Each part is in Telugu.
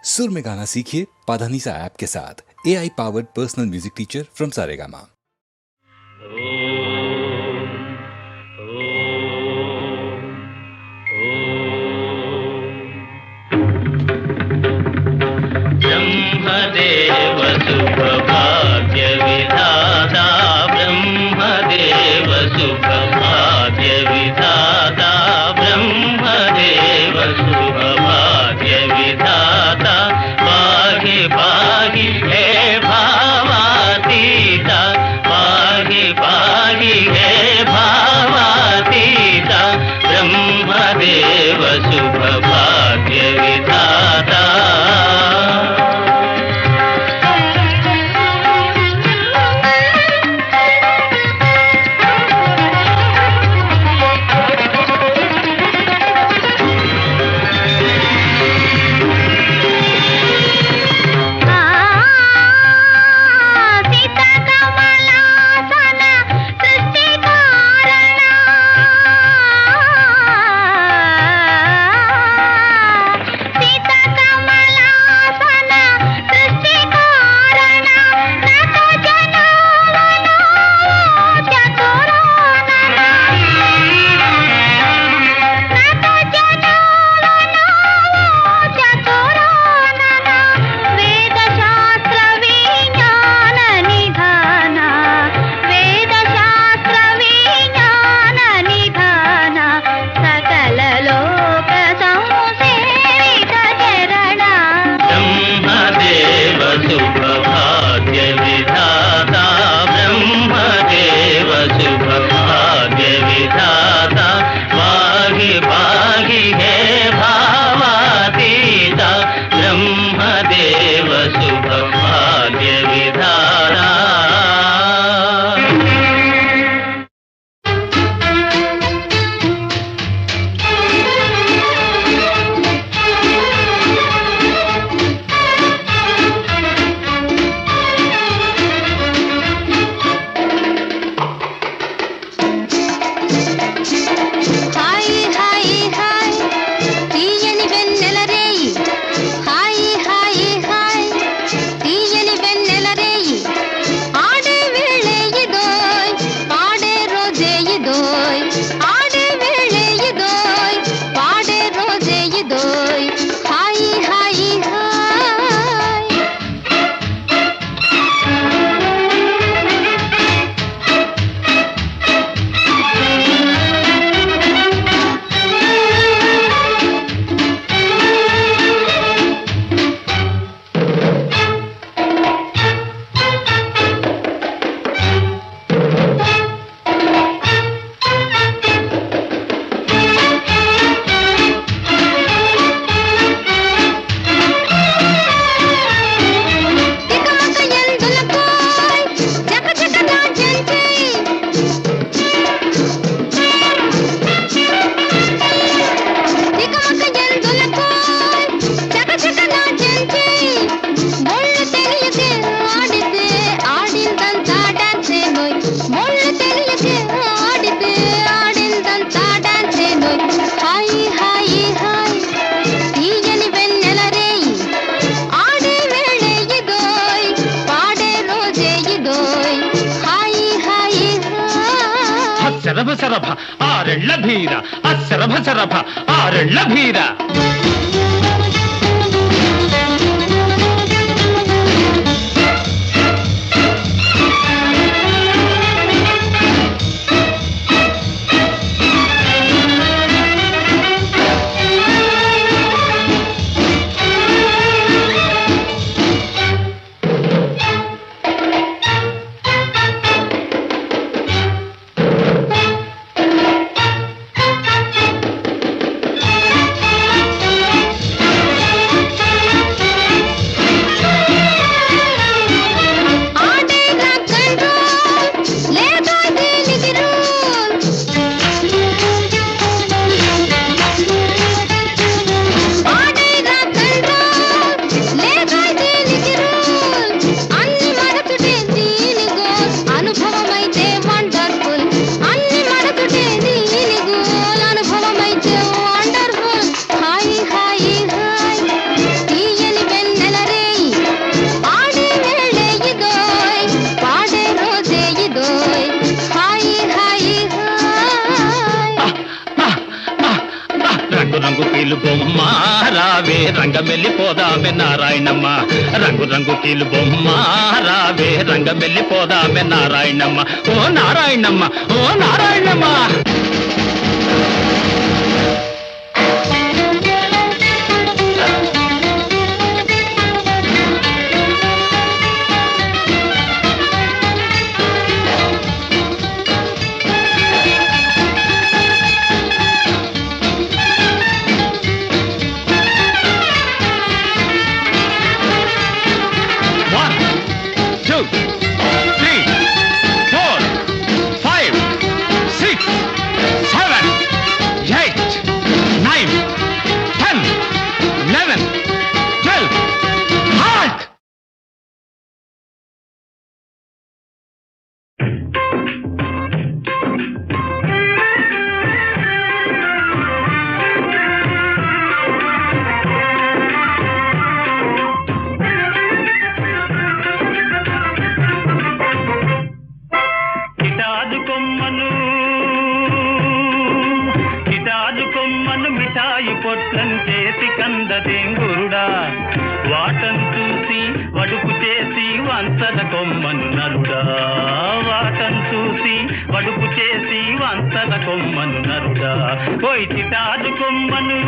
सुर में गाना सीखिए पाधानीसा ऐप के साथ। AI powered personal music teacher from Saregama. Brahmadev सुखभाग्य विधाता, ब्रह्मदेव सुखभाग्य विधाता, ब्रह्मदेव सुखभाग्य विधाता, पाहि पाहि हे भावातीता, पाहि पाहि हे भावातीता, ब्रह्मदेव सुखभाग्य विधाता। శరభ శరభ ఆరెళ్ళ భీర అశరభ శరభ ఆరెళ్ళ భీర. రంగమెల్లిపోదామె నారాయణమ్మ రంగు రంగు కీలు బొమ్మ రావే రంగమెల్లిపోదామె నారాయణమ్మ ఓ నారాయణమ్మ ఓ నారాయణమ్మ వాటను చూసి వడుపు చేసి వంచన కొమ్మను నరుడా వాటను చూసి వడుపు చేసి వంచన కొమ్మను నరుడా పోయి చిటాదు కొమ్మను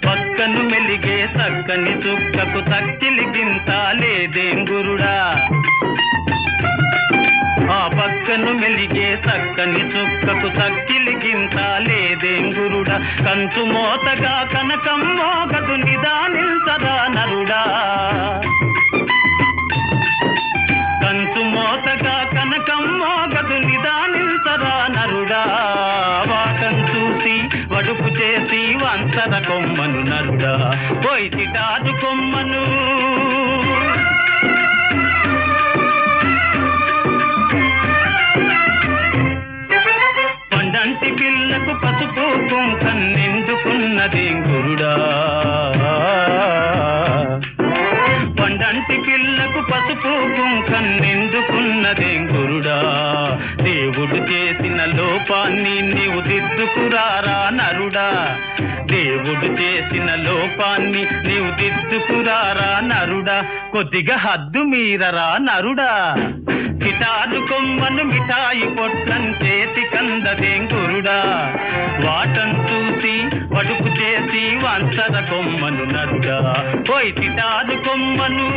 పక్కను మెలిగే చక్కని చుక్కకు తక్కిలి గింత లేదేం గురుడా ఆ పక్కను మెలిగే చక్కని చుక్కకు తక్కిలి గింత లేదేం గురుడా కంచు మోతగా కనకం మోగదు నిదానిల్సరా నరుడా కంచు మోతగా కనకం మోగదు నిదానిల్సరా నరుడా వాటను చూసి వడుపు చేసి వంచన కొమ్మను నరుడా పోయి చిటాదు కొమ్మను పండంటి పిల్లకు పసుపు కుంకన్నెందుకున్నదే గురుడా పండంటి పిల్లకు పసుపు కుంకన్నెందుకున్నదే గురుడా దేవుడు చేసిన లోపాన్ని నీవు దిద్దుకురారా నరుడా దేవుడు చేసిన లోపాన్ని నీవు దిద్దుకురారా నరుడా కొద్దిగా హద్దు మీరరా నరుడా కిటారు కొమ్మను మిఠాయి పొట్లం చేతి కందదేం గురుడా వాటను చూసి వడుపు చేసి వంచన కొమ్మను నరుడా పోయి కిటారు కొమ్మను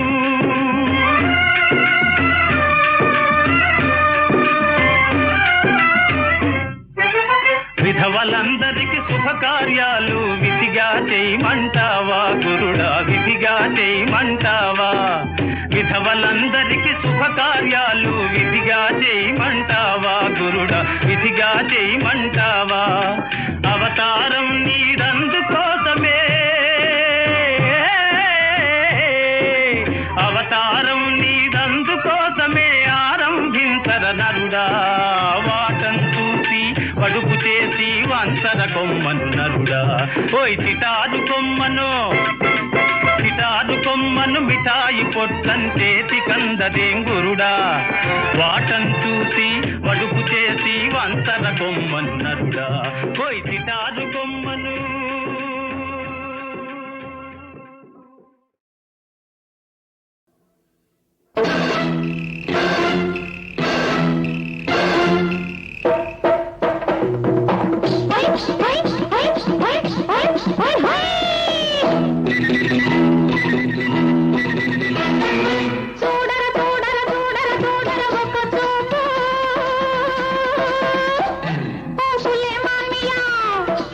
విధవలందరికి శుభకార్యాలు విధిగా చేయమంటావా గురుడా విధిగా చేయమంటావా విధవలందరికి శుభకార్యాలు విధిగా చేయమంటావా గురుడా విధిగా చేయమంటావా అవతారం నీదందుకోసమే అవతారం నీదందుకోసమే ఆరంభించర నరుడా వాటను చూసి వడుపు చేసి వంచన కొమ్మను నరుడా పోయి చిటాదు కొమ్మను చిటాదు కొమ్మను మిఠాయి పొట్లం చేతి కందదేం గురుడా వాటను చూసి వడుపు చేసి వంచన కొమ్మను నరుడా పోయి చిటాదు కొమ్మను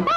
Oh,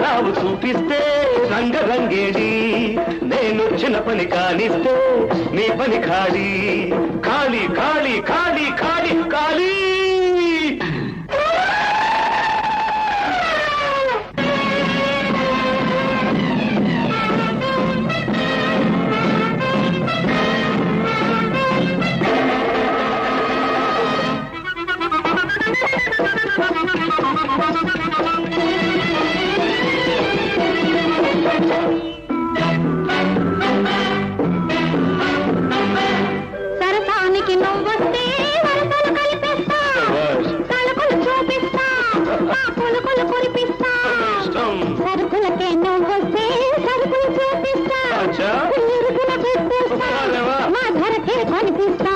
రావు చూపిస్తే రంగరంగేడి నేనొచ్చిన పని కానిస్తే నీ పని ఖాళీ ఖాళీ ఖాళీ ఖాళీ ఖాళీ ఖాళీ సరసానికి నువ్వొస్తే వరసలు కల్పిస్తా తలుపులు చూపిస్తా మా పులుకులు కురిపిస్తా సరుకులకే నువ్వొస్తే సరుకులు చూపిస్తా ఇరుకుల పెట్టేస్తా మా ధరకే కనిపిస్తా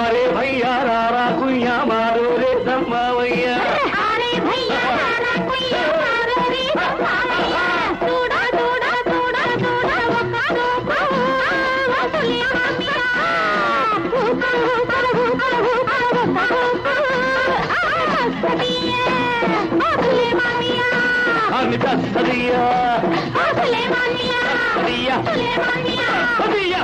अरे भैया रारा कुया मारो रे सम्मावैया अरे भैया रारा कुया मारो रे सम्मावैया तूड़ा तूड़ा तूड़ा तूड़ा वक्का रोका वसुलिया मिया हुका हुका हुका हुका वक्का रोका सदिया असले मामिया अनिता सदिया असले मामिया सदिया असले मामिया सदिया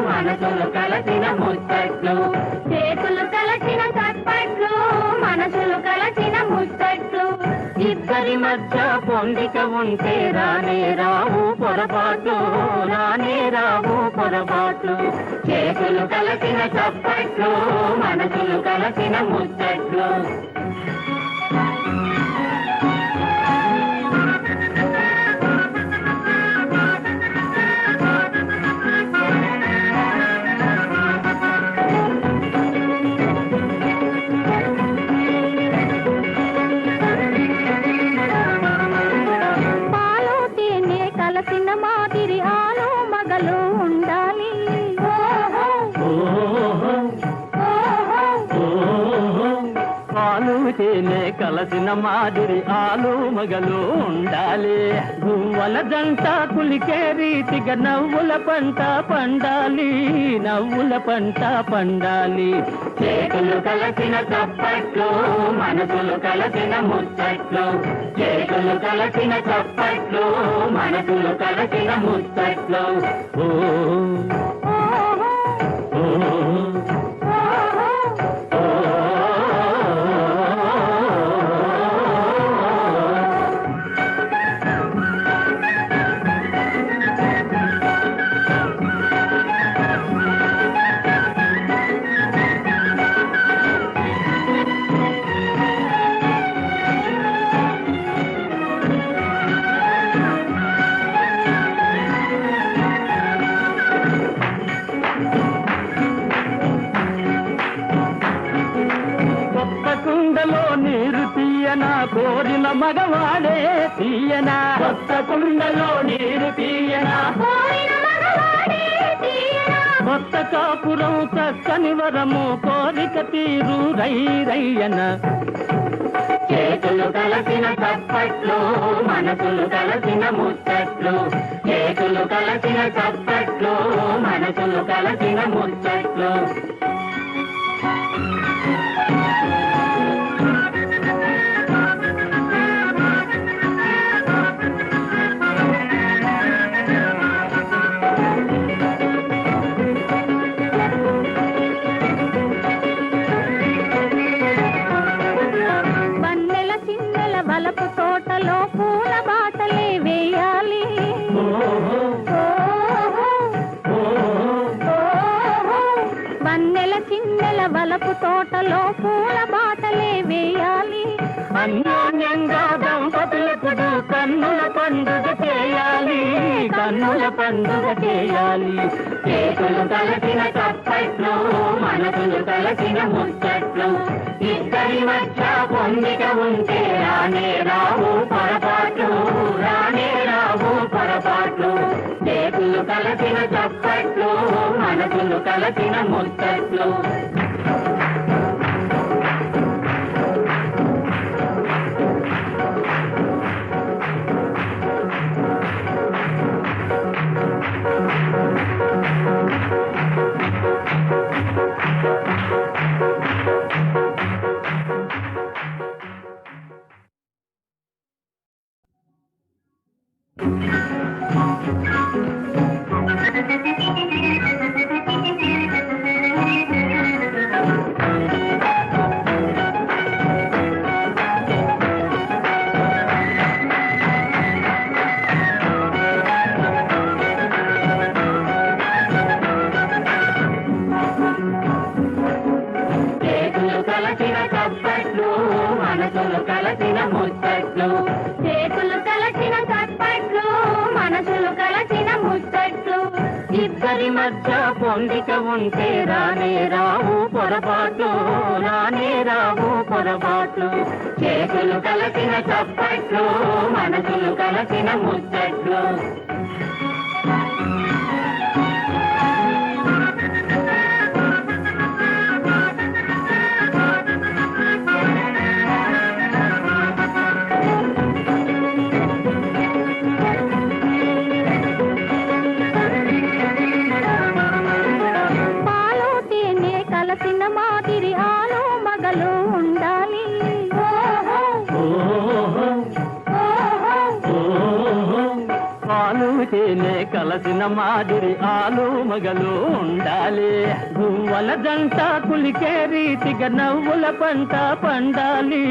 మనసులు కలసిన ముచ్చట్లు చేతులు కలసిన చప్పట్లు మనసులు కలసిన ముచ్చట్లు ఇద్దరి మధ్య పొందిక ఉంటే రానే రావు పొరపాట్లు రానే రావు పొరపాట్లు చేతులు కలసిన చప్పట్లు మనసులు కలసిన ముచ్చట్లు మాదిరి ఆలు మగలు ఉండాలి పాలు తేనె కలిసిన మాదిరి ఆలు మగలు ఉండాలి గువ్వల జంట కులికే రీతిగా నవ్వుల పంట పండాలి నవ్వుల పంట పండాలి చేతులు కలిసిన చప్పట్లు మనసులు కలిసిన ముచ్చట్లు చేతులు కలిసిన చప్పట్లు మనసులు కలిసిన ముచ్చట్లు కోరిన మగవాడే తీయనా కొత్త కుండలో నీరు తీయనా కొత్త కాపురం చక్కని వరము కోరిక తీరు రై రయ్యన చేతులు కలిసిన చప్పట్లు మనసులు కలిసిన ముచ్చట్లు చేతులు కలిసిన చప్పట్లు మనసులు కలిసిన ముచ్చట్లు వలపు తోటలో పూల బాటలే వేయాలి వన్నెల చిన్నెల వలపు తోటలో పూల బాటలే వేయాలి అన్యోన్యంగా దంపతులకు కన్నుల పండుగ చేయాలి. చేతులు కలిసిన చప్పట్లు మనసులు కలిసిన ముచ్చట్లు, ఇద్దరి మధ్య పొందిక ఉంటే రానే రావు పొరపాట్లు, రానే రావు పొరపాట్లు. చేతులు కలిసిన చప్పట్లు మనసులు కలిసిన ముచ్చట్లు. మనసులు కలసిన ముచ్చట్లు, చేతులు కలసిన చప్పట్లు మనసులు కలసిన ముచ్చట్లు, ఇద్దరి మధ్య పొందిక ఉంటే రానే రావు పొరపాట్లు, రానే రావు పొరపాట్లు. చేతులు కలసిన చప్పట్లు మనసులు కలసిన ముచ్చట్లు. మాదిరి ఆలు మగలు ఉండాలి. పాలు తేనె కలసిన మాదిరి ఆలు మగలు ఉండాలి. గువ్వల జంట కులికే రీతిగా నవ్వుల పంట పండాలి,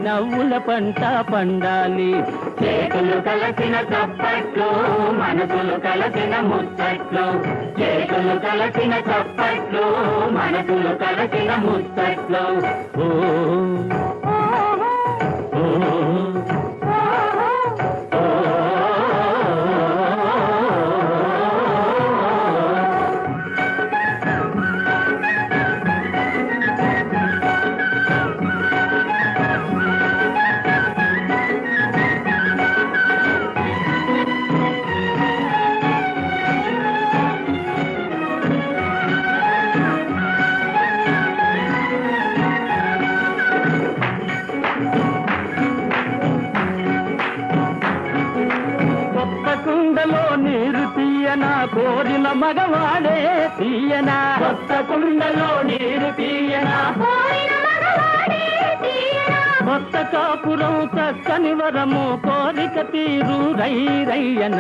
నవ్వుల పంట పండాలి. చేతులు కలసిన చప్పట్లు మనసులు కలసిన ముచ్చట్లు, చేతులు కలసిన చప్పట్లు మనసులు కలసిన ముచ్చట్లు. ఓ కోరిన మగవాడే తీయనా, కొత్త కుండలో నీరు తీయనా, కొత్త కాపురం చక్కని వరము కోరిక తీరు రై రయ్యన.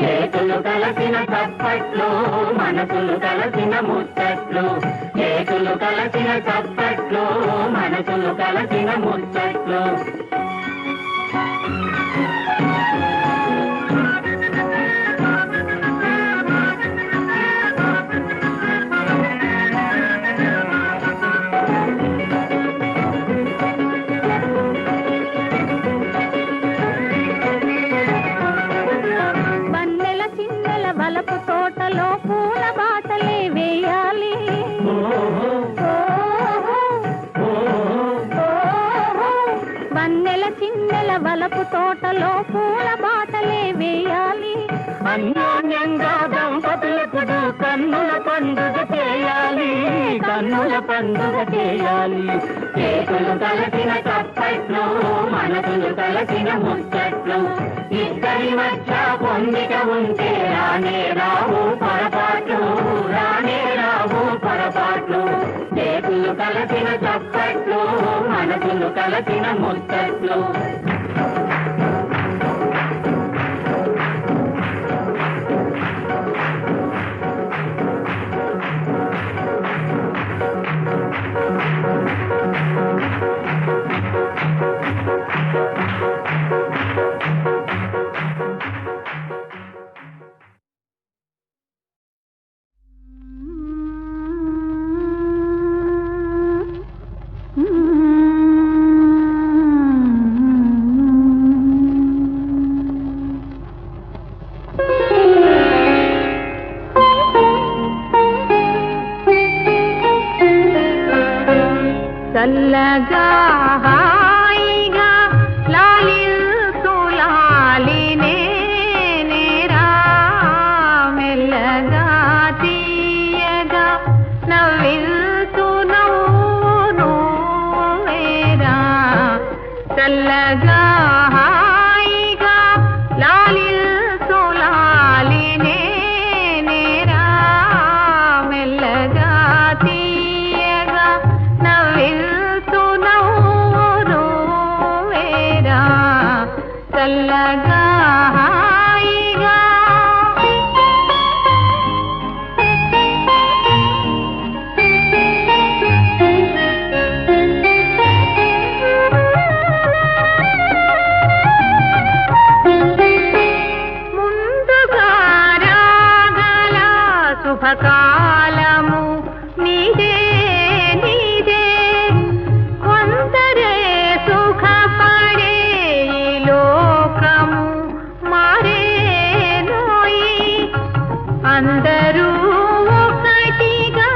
చేతులు కలసిన చప్పట్లు మనసులు కలసిన ముచ్చట్లు, చేతులు కలసిన చప్పట్లు మనసులు కలసిన ముచ్చట్లు. వలపు తోటలో పూల బాటలే వేయాలి. వన్నెల చిన్నెల వలపు తోటలో పూల బాటలే వేయాలి. అన్యోన్యంగా దంపతులకు కన్నుల పండుగ చేయాలి, కన్నుల పండుగ చేయాలి. చేతులు కలసిన చప్పట్లు మనసులు కలసిన ముచ్చట్లు, ఇద్దరి మధ్య పొందిక ఉంటే రానే రావు పొరపాట్లు, రానే రావు పొరపాట్లు. చేతులు కలసిన చప్పట్లు మనసులు కలసిన ముచ్చట్లు. చల్లగా హాయిగా లాలిల్సు లాలినే నేరా మెల్లగా తీయగా నవ్విల్సు నవ్వురు వేరా చల్లగా హాయిగా ముందుగా రాగల శుభకాలము నీదే నీదే కొందరే సుఖపడే ఈ లోకము మారేనోయి అందరూ ఒకటిగా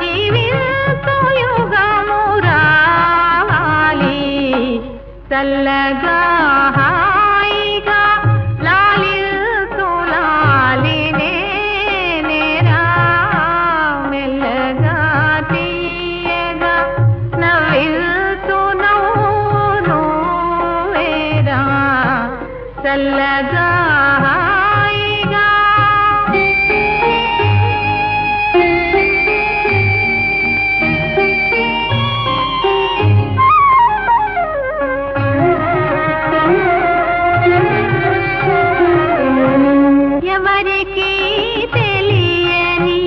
జీవించు యుగము రావాలి చల్లగా హాయిగా లాలిల్సు లాలినే నేరా మెల్లగా తీయగా నవ్విల్సు నవ్వును వేరా చల్లగా హాయిగా ఎవరికి తెలియని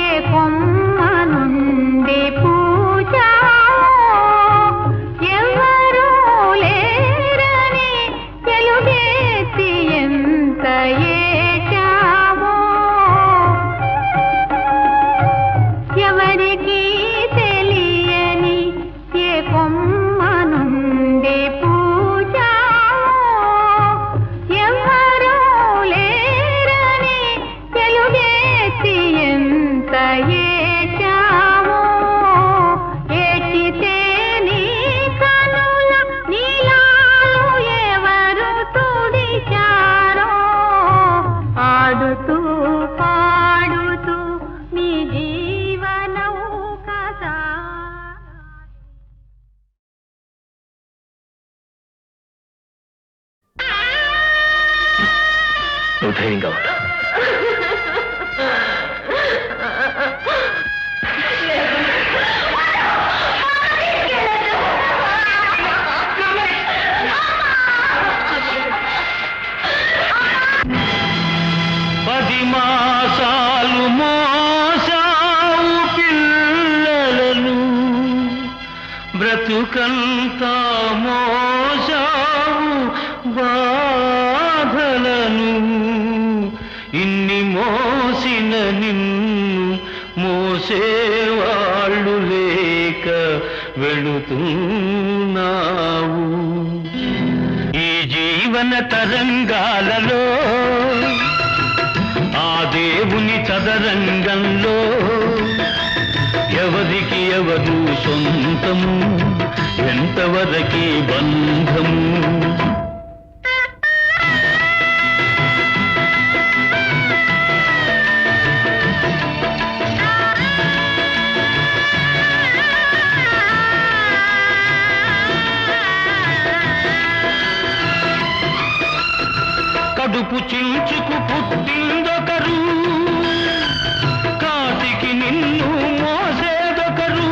ఏ కొమ్మ నుండి పూజ ఎవరూ లేరని తెలుగేసి ఎంత ఏచావో ఎవరికి తెలియని ఏ కొమ్మ నుండి పూజ ఎవరూ లేరని తెలుగేసి ఎంత ఏచావో ఏచితే నీ కనుల నీలాలు ఎవరు తుడిచారో ఆడుతూ పాడుతూ నీ జీవనం కదా నువ్వు ధైర్యంగా ఉండు. పది మాసాలు మోసావు పిల్లలను బ్రతుకంతా మోసావు బాధలను ఇన్ని మోసిన నిన్ను మోసేవాళ్ళు లేక వెళుతున్నావు ఈ జీవన తరంగాలలో ఆ దేవుని చదరంగంలో ఎవరికి ఎవరు సొంతము ఎంతవరకి బంధము కడుపు చించుకు పుట్టిందొకరు కాటికి నిన్ను మోసేదొకరు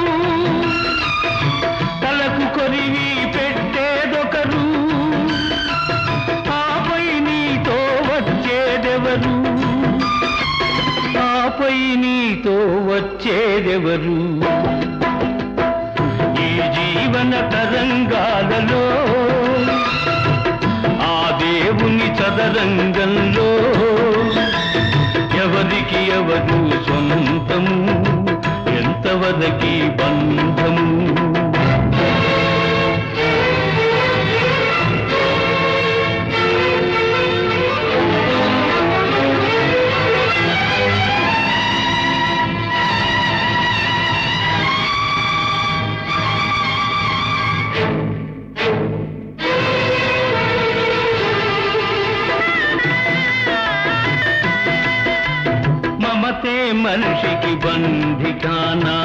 తలకు కొరివి పెట్టేదొకరు ఆపై నీతో వచ్చేదెవరు ఆపై నీతో వచ్చేదెవరు ఈ జీవన తరంగాలలో ఆ దేవుని చదరంగంలో ఎవరికి ఎవరు సొంతము ఎంతవరకి బంధము మమతే మనిషికి బంధికానా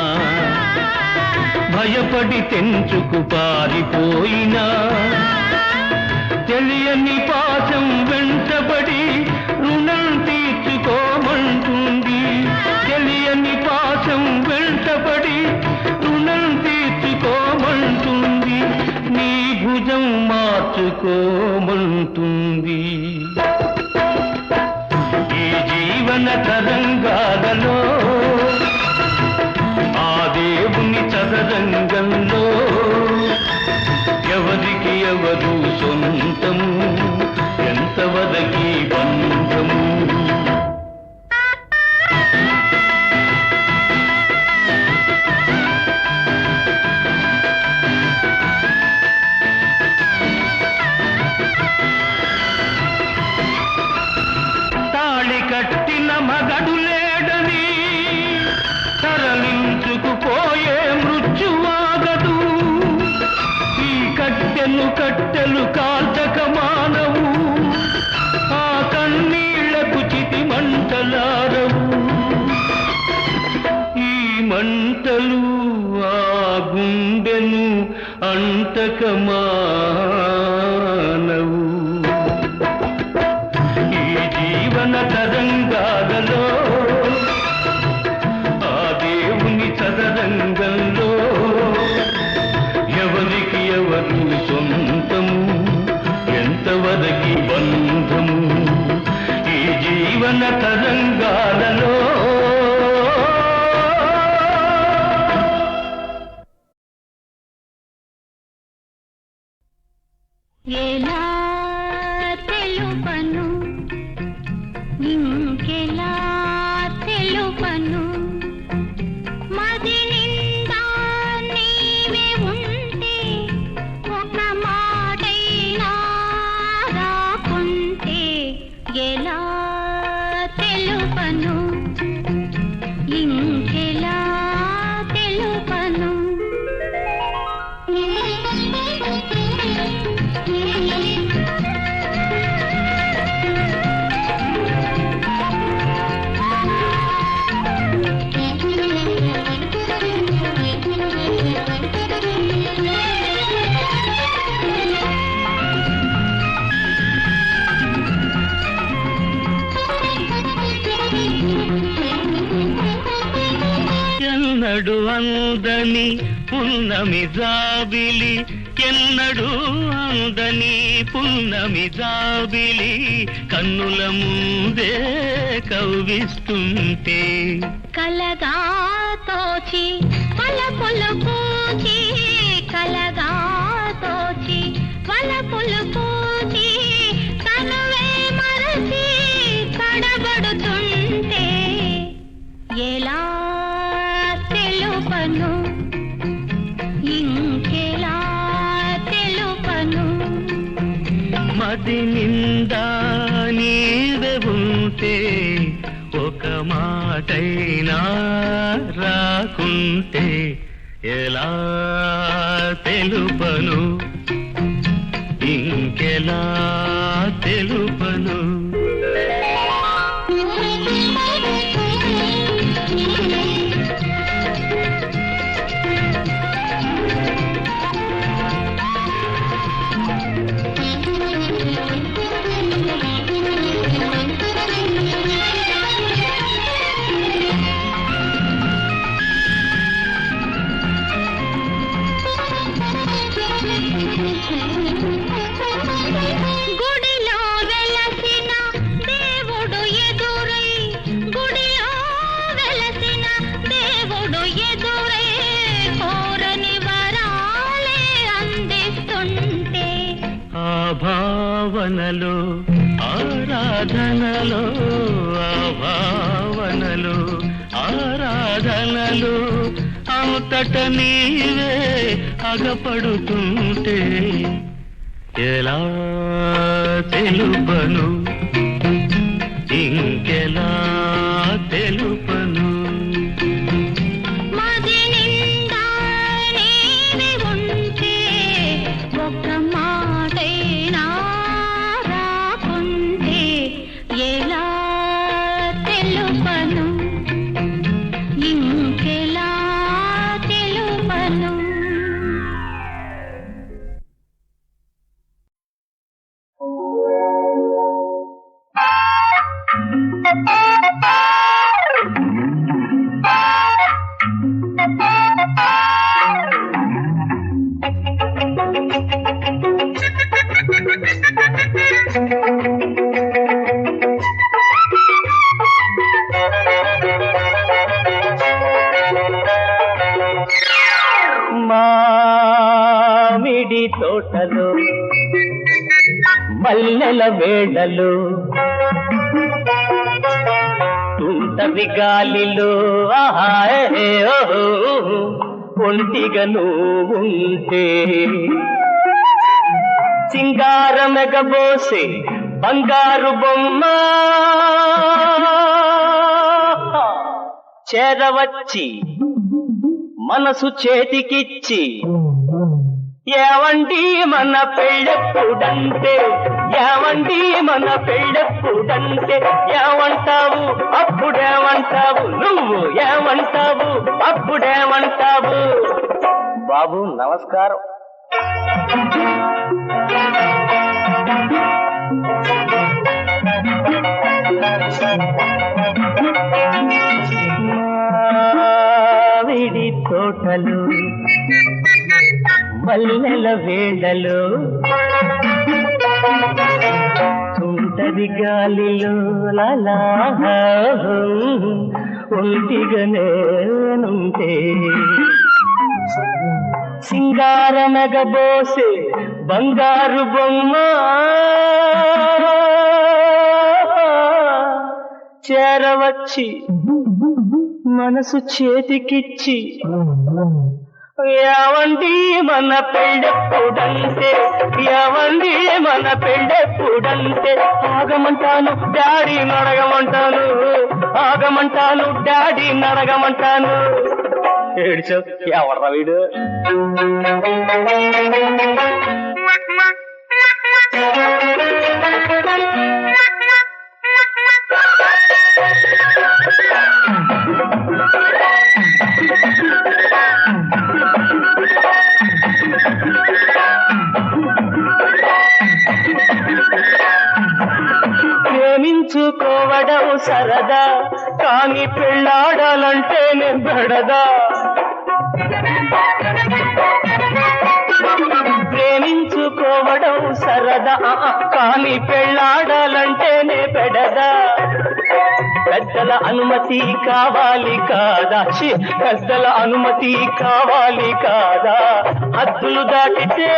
భయపడి తెంచుకు పారిపోయినా తెలియని పాశం వెంటబడి రుణం తీర్చుకోమంటుంది. తెలియని పాశం వెంటబడి రుణం తీర్చుకోమంటుంది. నీ భుజం మార్చుకోమంటుంది. ఈ జీవన తరంగాలలో ఆ దేవుని చదరంగంలో ఎవరికి ఎవరు సొంతము, ఎంతవరకి బంధము. తాళి కట్టిన మగడు లేడని తరలించుకుపోయే మృత్యువాగదు. ఈ కట్టెలు కాల్చక మానవు. ఆ కన్నీళ్లకు చితి మంటలారవు. ఈ మంటలు ఆ గుండెను అంటక మానవు. ఈ జీవన తరంగాలలో ఆ దేవుని చదరంగంలో ఎవరికి ఎవరు సొంతము, ఎంతవరకి బంధము. ఈ జీవన తరంగాలలో ఎలా తెలుపను, ఇంకెలా తెలుపను, మది నిండా నీవే ఉంటే ఒక మాటైనా రాకుంటే ఎలా తెలుపను, ఇంకెలా తెలుపను. ఎన్నడు అందని పున్నమి జాబిలి, ఎన్నడు అందని పున్నమి జాబిలి కన్నుల ముందే కవ్విస్తుంటే కలగా తోచి వలపులు పూచి, కలగా తోచి వలపులు పూచి తనువే మరచి తడబడుతుంటే ఎలా తెలుపను, ఇంకెలా తెలుపను. మది నిండా నీవే ఉంటే ఒక మాటైనా రాకుంటే ఎలా తెలుపను, ఇంకెలా తెలుపను. గుడిలో వెలసిన దేవుడు ఎదురై, గుడిలో వెలసిన దేవుడు ఎదురై కోరని వరాలే అందిస్తుంటే ఆ భావనలో ఆరాధనలో, ఆ భావనలో ఆరాధనలో అంతట నీవే అగపడుతుంటే ఎలా తెలుపను, ఇంకెలా తెలుపను. మది నిండా నీవే ఉంటే ఒక మాటైనా రాకుంటే ఎలా తెలుపను, ఇంకెలా తెలుపను. మామిడి తోటలో మల్లెల వేళలో తుంటది గాలిలో ఒంటిగా నువ్వుంటే సింగారమెగబోసే బంగారు బొమ్మ చేరవచ్చి మనసు చేతికిచ్చి ఏవండి మన పెళ్ళెప్పుడంటే ఏవండి మన పెళ్ళెప్పుడంటే ఏమంటావు అప్పుడేమంటావు నువ్వు ఏమంటావు అప్పుడేమంటావు బాబు నమస్కారం మామిడి తోటలు మల్లెల వేళలో తుంటది గాలిలో లాలా ఒంటిగా నేనుంటే సింగారమెగబోసే బంగారు బొమ్మ చేరవచ్చి మనసు చేతికిచ్చి ఏవండి మన పెళ్ళెప్పుడంటే ఏవండి మన పెళ్ళెప్పుడంటే ఆగమంటాను డాడీ నడగమంటాను ఆగమంటాను డాడీ నడగమంటాను ఏడ్చో ఎవర్రా వీడు ప్రేమించుకోవడం సరదా కానీ పెళ్ళాడాలంటే నేను బెడదా ప్రేమించుకోవడం సరదా కానీ పెళ్ళాడాలంటే నే పెడదా పెద్దల అనుమతి కావాలి కాదా పెద్దల అనుమతి కావాలి కాదా హద్దులు దాటితే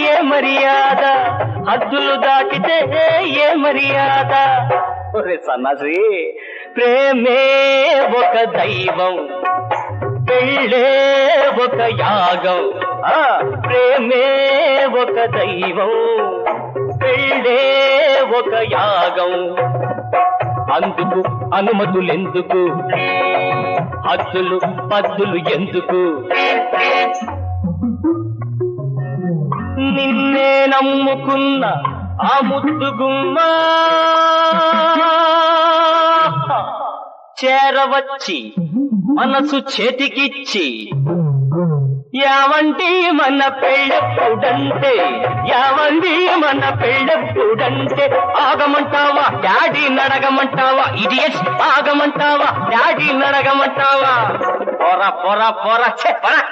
ఏ మర్యాద హద్దులు దాటితే ఏ మర్యాద ఒరే సన్నాసి ప్రేమే ఒక దైవం పెళ్ళే ఒక యాగం ప్రేమే ఒక దైవం పెళ్ళే ఒక యాగం అందుకు అనుమతులెందుకు హద్దులు పద్దులు ఎందుకు నిన్నే నమ్ముకున్న ఆ ముద్దు గుమ్మ చేరవచ్చి మనసు చేతికిచ్చి యావండి మన పెళ్ళెప్పుడంటే యావండి మన పెళ్ళెప్పుడంటే ఆగమంటావా డాడీ నడగమంటావా ఇడియట్స్ ఆగమంటావా డాడీ నడగమంటావా పోరా పోరా పోరా చెప్పరా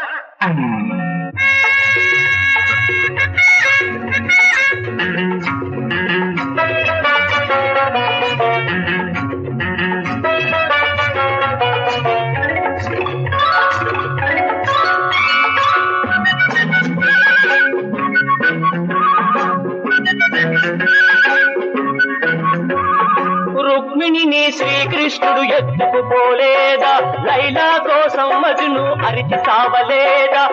రుక్మిణిని శ్రీకృష్ణుడు ఎత్తుకుపోలేదా లైలా కోసం మజును అరిచి చావలేదా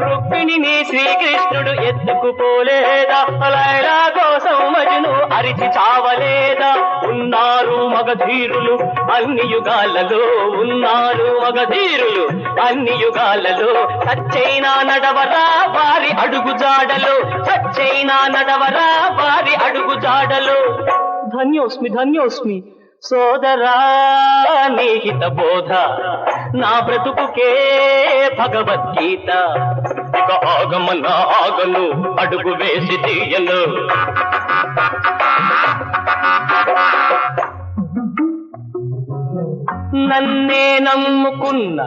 రుక్మిణిని శ్రీకృష్ణుడు ఎత్తుకుపోలేదా లైలా కోసం మజును అరిచి చావలేదా ఉన్నారు మగధీరులు అన్ని యుగాలలో ఉన్నారు మగధీరులు అన్ని యుగాలలో సచ్చైనా నడవరా వారి అడుగుజాడలో సచ్చైనా నడవరా వారి అడుగుజాడలో ధన్యోస్మి ధన్యోస్మి సోదరా నీహిత బోధ నా బ్రతుకుకే భగవద్గీత ఇక ఆగమన ఆగను అడుగు వేసి తీయను నన్నే నమ్ముకున్న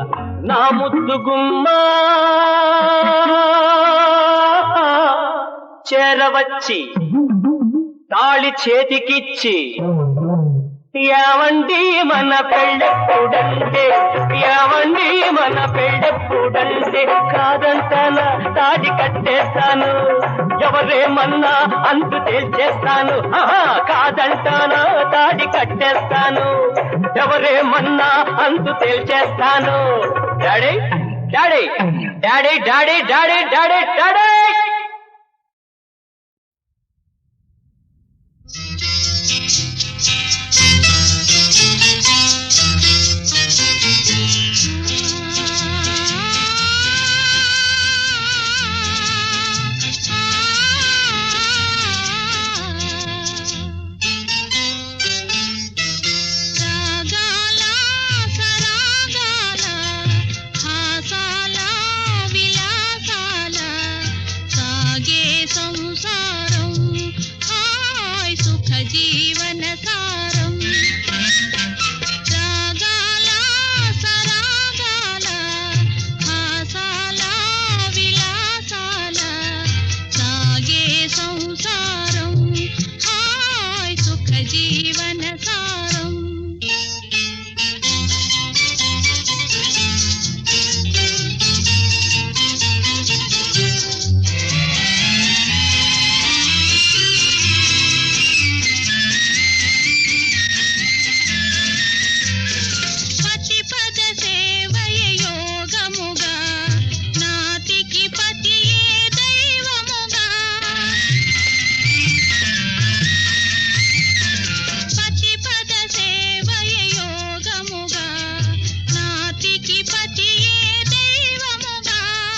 నా ముద్దు గుమ్మ చేరవచ్చి తాళి చేతికిచ్చి యావండి మన పెళ్ళెప్పుడంటే యావండి మన పెళ్ళెప్పుడంటే కాదంటానా తాడి కట్టేస్తాను ఎవరేమన్నా అంతు తేల్చేస్తాను కాదంటానా తాడి కట్టేస్తాను ఎవరేమన్నా అంతు తేల్చేస్తాను daddy daddy daddy daddy daddy daddy daddy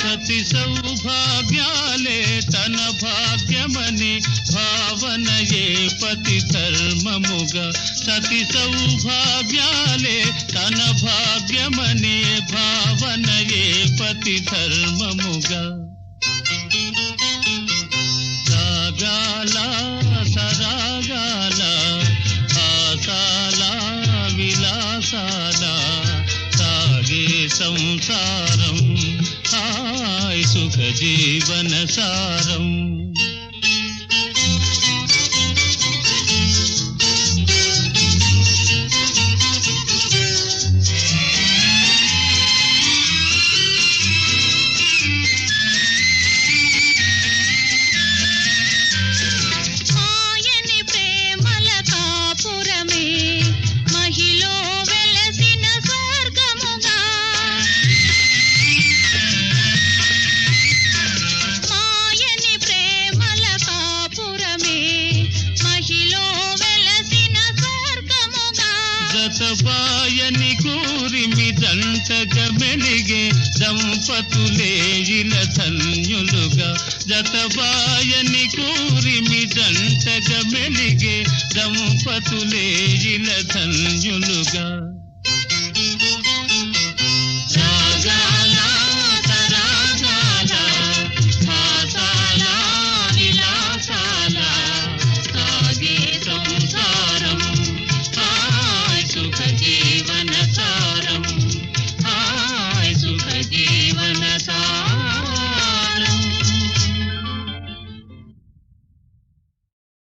సతి సౌభాగ్యాలే తన భాగ్యమని భావనయే పతి ధర్మముగా సతి సౌభాగ్యాలే తన భాగ్యమని భావనయే పతి ధర్మముగా రాగాల సరాగాల ఆసాల విలాసాల సాగే సంసారం హాయ్ సుఖ జీవన సారం జతబాయని కూరిమి దంటగా మెలిగే దంపతులే ఇల ధన్యులుగా జతబాయని కూరిమి దంటగా మెలిగే దంపతులే ఇల ధన్యులుగా